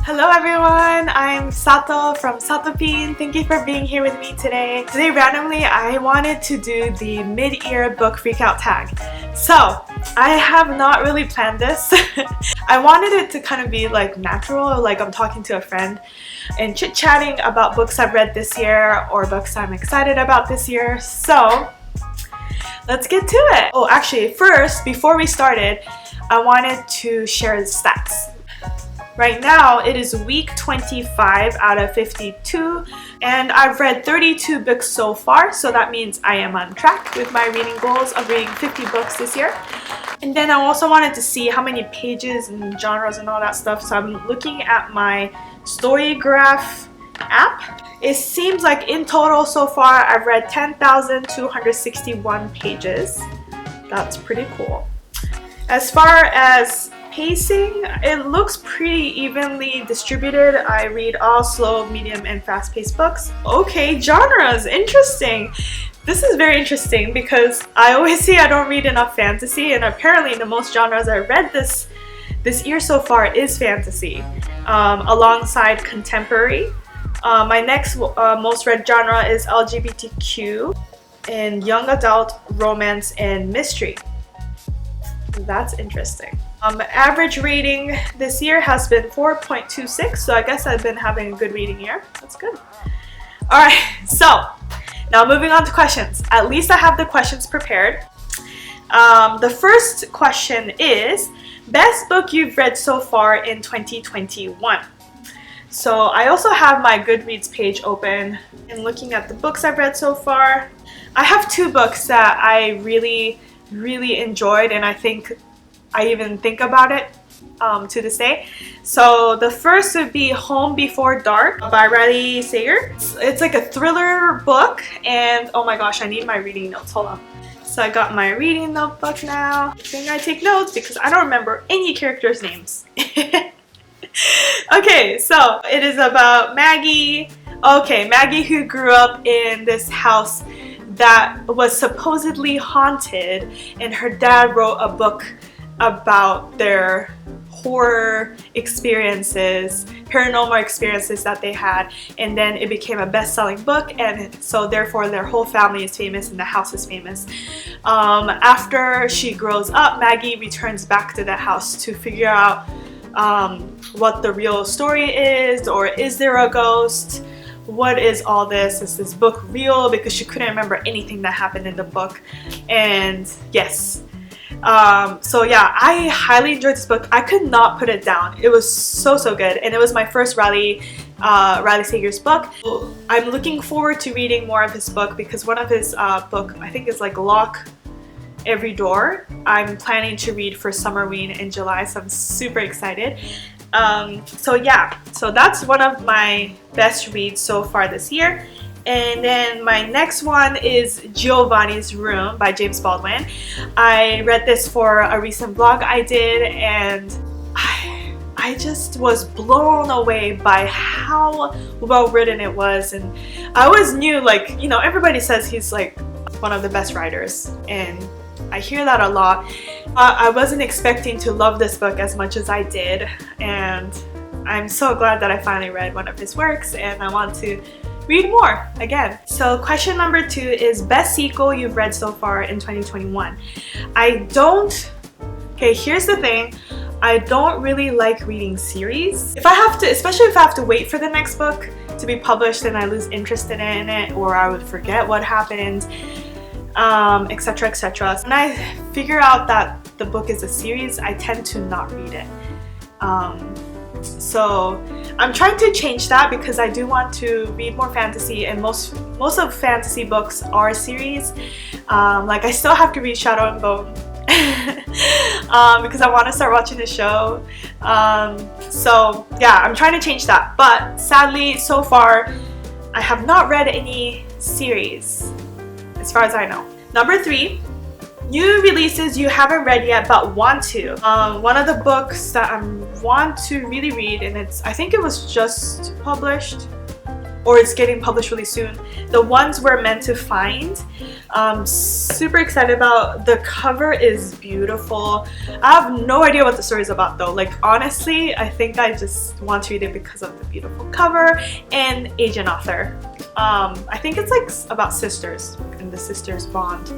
Hello everyone, I'm Sato from Satopine. Thank you for being here with me today. Today randomly I wanted to do the mid-year book freakout tag. So I have not really planned this. I wanted it to kind of be like natural, like I'm talking to a friend and chit-chatting about books I've read this year or books I'm excited about this year. So let's get to it. Oh, actually first, before we started, I wanted to share the stats. Right now, it is week 25 out of 52, and I've read 32 books so far, so that means I am on track with my reading goals of reading 50 books this year. And then I also wanted to see how many pages and genres and all that stuff, so I'm looking at my Storygraph app. It seems like in total so far, I've read 10,261 pages. That's pretty cool. As far as pacing, it looks pretty evenly distributed. I read all slow, medium, and fast-paced books. Okay, genres, interesting. This is very interesting because I always say I don't read enough fantasy, and apparently the most genres I read this year so far is fantasy, alongside contemporary. My next most read genre is LGBTQ and young adult, romance, and mystery. That's interesting. Average rating this year has been 4.26, so I guess I've been having a good reading year. That's good. Alright, so now moving on to questions. At least I have the questions prepared. The first question is, best book you've read so far in 2021? So I also have my Goodreads page open and looking at the books I've read so far. I have two books that I really enjoyed, and I think I even think about it to this day. So the first would be Home Before Dark by Riley Sager. It's like a thriller book, and oh my gosh, I need my reading notes. Hold on. So I got my reading notebook now. I think I take notes because I don't remember any characters' names. Okay, so it is about Maggie. Okay, Maggie, who grew up in this house that was supposedly haunted, and her dad wrote a book about their horror experiences, paranormal experiences that they had, and then it became a best-selling book, and so therefore their whole family is famous and the house is famous. After she grows up, Maggie returns back to the house to figure out what the real story is, or is there a ghost? What is all this? Is this book real? Because she couldn't remember anything that happened in the book. And yes. So yeah, I highly enjoyed this book. I could not put it down. It was so good, and it was my first Riley Sager's book. I'm looking forward to reading more of his book because one of his book, I think, is like Lock Every Door. I'm planning to read for Summerween in July, so I'm super excited. So yeah, so that's one of my best reads so far this year. And then my next one is Giovanni's Room by James Baldwin. I read this for a recent blog I did, and I just was blown away by how well written it was. And I always knew, like, you know, everybody says he's like one of the best writers, and I hear that a lot. I wasn't expecting to love this book as much as I did, and I'm so glad that I finally read one of his works, and I want to read more again. So question number 2 is best sequel you've read so far in 2021. Okay, here's the thing. I don't really like reading series. If I have to, especially if I have to wait for the next book to be published, then I lose interest in it, or I would forget what happened, etc, etc. When I figure out that the book is a series, I tend to not read it. So I'm trying to change that because I do want to read more fantasy, and most of fantasy books are series. Like I still have to read Shadow and Bone because I want to start watching the show. So yeah, I'm trying to change that, but sadly so far I have not read any series as far as I know. Number 3, new releases you haven't read yet but want to. One of the books that I want to really read, and I think it was just published or it's getting published really soon. The Ones We're Meant to Find. Super excited about. The cover is beautiful. I have no idea what the story is about though. Like honestly, I think I just want to read it because of the beautiful cover and Asian author. I think it's like about sisters and the sisters bond.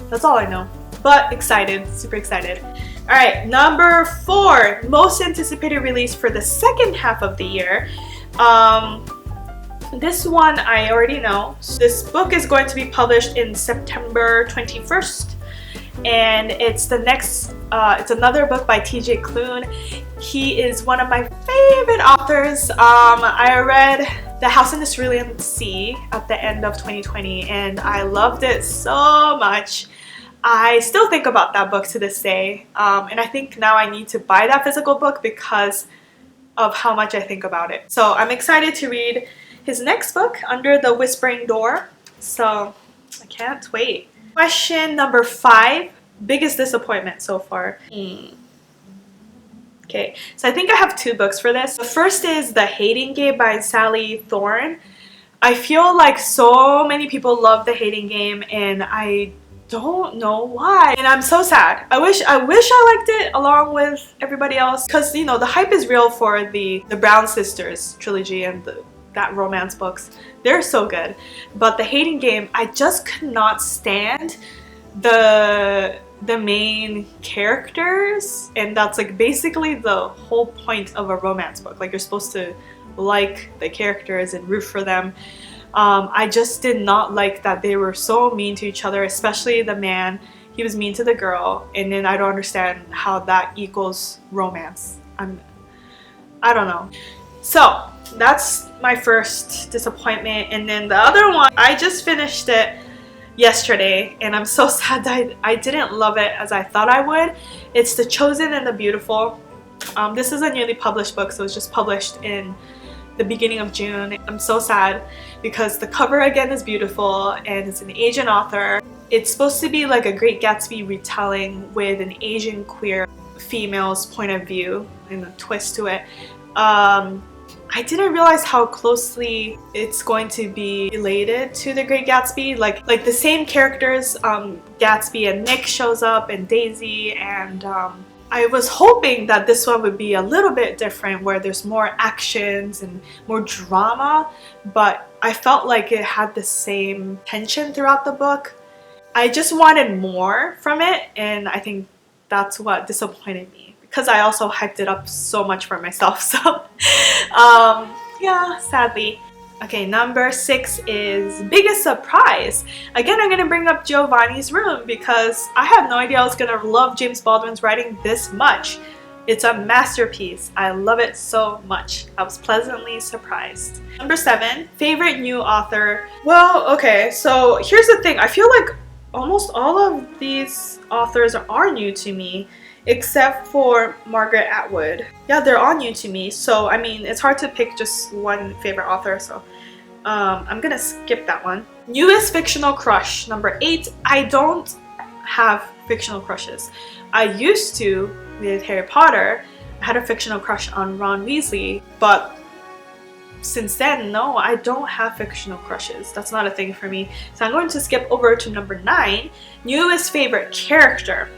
That's all I know. But excited, super excited. All right, number 4, most anticipated release for the second half of the year. This one I already know. This book is going to be published in September 21st, and it's the next. It's another book by T.J. Klune. He is one of my favorite authors. I read The House in the Cerulean Sea at the end of 2020, and I loved it so much. I still think about that book to this day, and I think now I need to buy that physical book because of how much I think about it. So I'm excited to read his next book, Under the Whispering Door. So I can't wait. Question number 5, biggest disappointment so far. Okay, so I think I have 2 books for this. The first is The Hating Game by Sally Thorne. I feel like so many people love The Hating Game and I don't know why, and I'm so sad. I wish I liked it along with everybody else, because you know the hype is real for the Brown Sisters trilogy and that romance books. They're so good, but The Hating Game, I just could not stand the main characters, and that's like basically the whole point of a romance book. Like you're supposed to like the characters and root for them. I just did not like that they were so mean to each other, especially the man. He was mean to the girl, and then I don't understand how that equals romance. I don't know. So that's my first disappointment, and then the other one, I just finished it yesterday, and I'm so sad that I didn't love it as I thought I would. It's The Chosen and the Beautiful. This is a newly published book, so it's just published in the beginning of June. I'm so sad because the cover again is beautiful and it's an Asian author. It's supposed to be like a Great Gatsby retelling with an Asian queer female's point of view and a twist to it. I didn't realize how closely it's going to be related to The Great Gatsby. Like the same characters, Gatsby and Nick shows up, and Daisy, and I was hoping that this one would be a little bit different, where there's more actions and more drama, but I felt like it had the same tension throughout the book. I just wanted more from it, and I think that's what disappointed me, because I also hyped it up so much for myself. So yeah, sadly. Okay, number 6 is biggest surprise. Again, I'm gonna bring up Giovanni's Room because I had no idea I was gonna love James Baldwin's writing this much. It's a masterpiece. I love it so much. I was pleasantly surprised. Number 7, favorite new author. Well, okay, so here's the thing. I feel like almost all of these authors are new to me, except for Margaret Atwood. Yeah, they're all new to me, so I mean it's hard to pick just one favorite author, so I'm gonna skip that one. Newest fictional crush, number 8. I don't have fictional crushes. I used to with Harry Potter. I had a fictional crush on Ron Weasley, but since then, no, I don't have fictional crushes. That's not a thing for me. So I'm going to skip over to number 9, newest favorite character.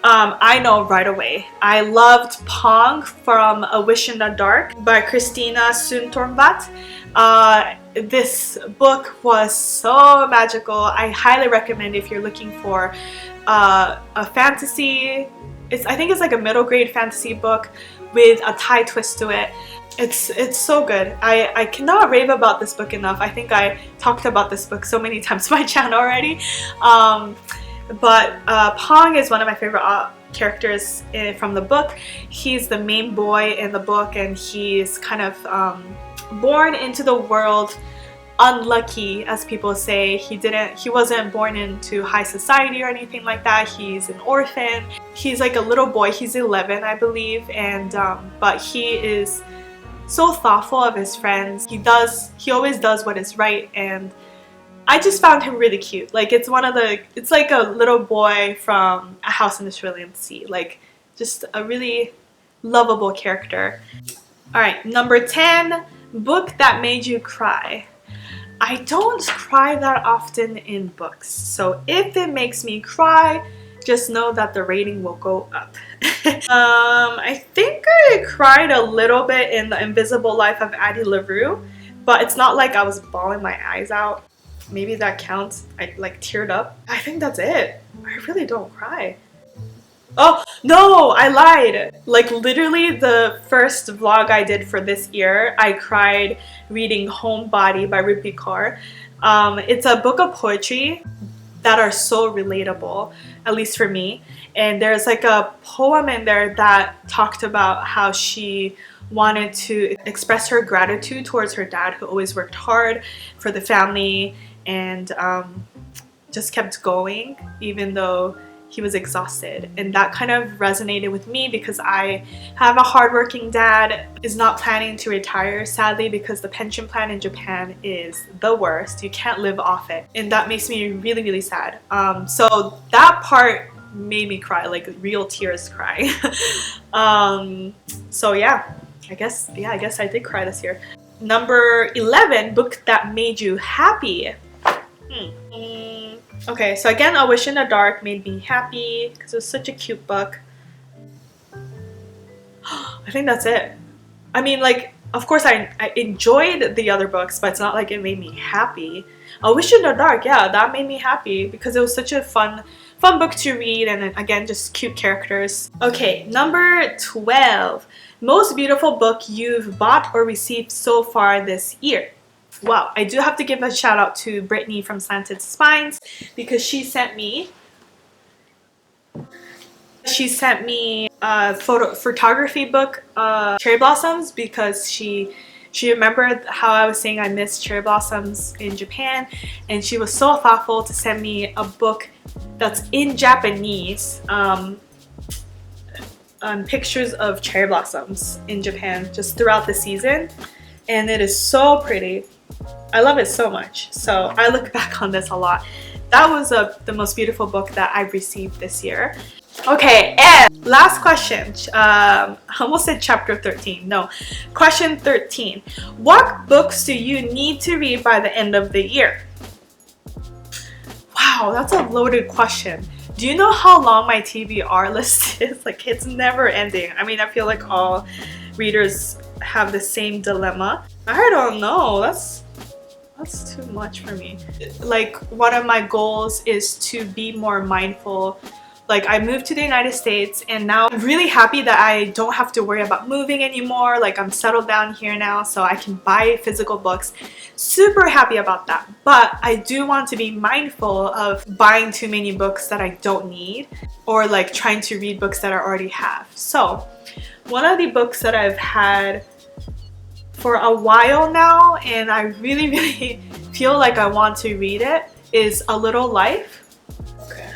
I know right away. I loved Pong from A Wish in the Dark by Christina Soontornvat. This book was so magical. I highly recommend if you're looking for a fantasy. I think it's like a middle grade fantasy book with a Thai twist to it. It's so good. I cannot rave about this book enough. I think I talked about this book so many times on my channel already. But Pong is one of my favorite characters from the book. He's the main boy in the book, and he's kind of born into the world unlucky, as people say. He wasn't born into high society or anything like that. He's an orphan. He's like a little boy. He's 11, I believe, and but he is so thoughtful of his friends. He always does what is right, and I just found him really cute. Like it's like a little boy from A House in the Cerulean Sea. Like just a really lovable character. All right, number 10, Book that made you cry. I don't cry that often in books, so if it makes me cry, just know that the rating will go up. I think I cried a little bit in The Invisible Life of Addie LaRue, but it's not like I was bawling my eyes out. Maybe that counts. I like teared up. I think that's it. I really don't cry. Oh, no, I lied. Like literally the first vlog I did for this year, I cried reading Homebody by Rupi Kaur. It's a book of poetry that are so relatable, at least for me. And there's like a poem in there that talked about how she wanted to express her gratitude towards her dad, who always worked hard for the family and just kept going even though he was exhausted. And that kind of resonated with me because I have a hardworking dad, is not planning to retire sadly because the pension plan in Japan is the worst. You can't live off it, and that makes me really, really sad. So that part made me cry, like real tears cry. So yeah, I guess I did cry this year. Number 11, book that made you happy. Okay, so again, A Wish in the Dark made me happy because it was such a cute book. I think that's it. I mean, like, of course I enjoyed the other books, but it's not like it made me happy. A Wish in the Dark, yeah, that made me happy because it was such a fun book to read, and again, just cute characters. Okay, number 12. Most beautiful book you've bought or received so far this year. Wow, I do have to give a shout out to Brittany from Slanted Spines because she sent me a photography book, Cherry Blossoms, because she remembered how I was saying I missed cherry blossoms in Japan, and she was so thoughtful to send me a book that's in Japanese, pictures of cherry blossoms in Japan just throughout the season, and it is so pretty. I love it so much. So I look back on this a lot. That was the most beautiful book that I've received this year. Okay, and last question. I almost said chapter 13. No, question 13. What books do you need to read by the end of the year? Wow, that's a loaded question. Do you know how long my TBR list is? Like, it's never ending. I mean, I feel like all readers have the same dilemma. I don't know. That's too much for me. Like, one of my goals is to be more mindful. Like, I moved to the United States and now I'm really happy that I don't have to worry about moving anymore. Like, I'm settled down here now, so I can buy physical books. Super happy about that. But I do want to be mindful of buying too many books that I don't need, or like trying to read books that I already have. So one of the books that I've had for a while now, and I really, really feel like I want to read it, is A Little Life. Okay.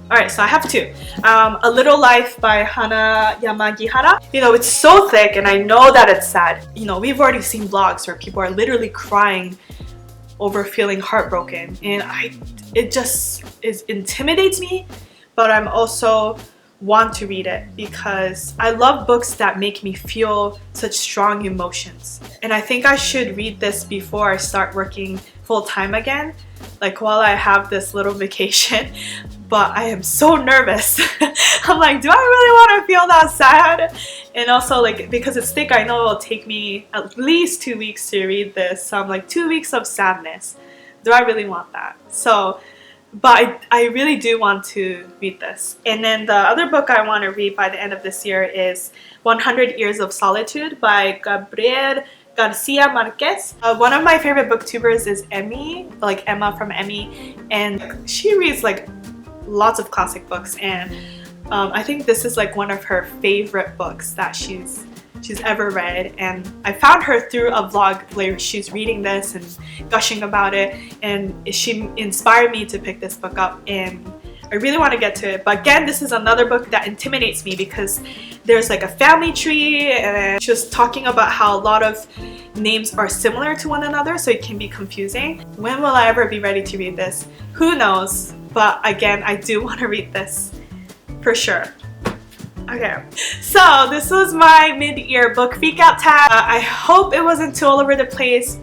Alright, so I have two. A Little Life by Hana Yamagihara. You know, it's so thick and I know that it's sad. You know, we've already seen vlogs where people are literally crying over feeling heartbroken, and it just intimidates me, but I'm also want to read it because I love books that make me feel such strong emotions. And I think I should read this before I start working full-time again, like while I have this little vacation. But I am so nervous. I'm like, do I really want to feel that sad? And also, like, because it's thick, I know it'll take me at least 2 weeks to read this. So I'm like, 2 weeks of sadness. Do I really want that? So but I really do want to read this. And then the other book I want to read by the end of this year is 100 Years of Solitude by Gabriel Garcia Marquez. One of my favorite booktubers is Emmy, like Emma from Emmy, and she reads like lots of classic books, and I think this is like one of her favorite books that she's ever read. And I found her through a vlog where she's reading this and gushing about it, and she inspired me to pick this book up, and I really want to get to it. But again, this is another book that intimidates me because there's like a family tree, and she was talking about how a lot of names are similar to one another, so it can be confusing. When will I ever be ready to read this? Who knows? But again, I do want to read this for sure. Okay, so this was my mid-year book freakout tag. I hope it wasn't too all over the place.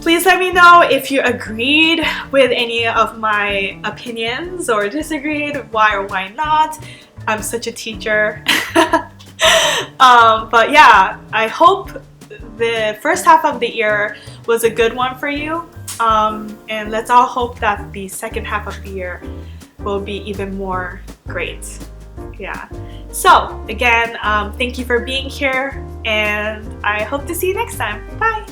Please let me know if you agreed with any of my opinions or disagreed, why or why not. I'm such a teacher. But yeah, I hope the first half of the year was a good one for you. And let's all hope that the second half of the year will be even more great. Yeah. So again, thank you for being here, and I hope to see you next time. Bye!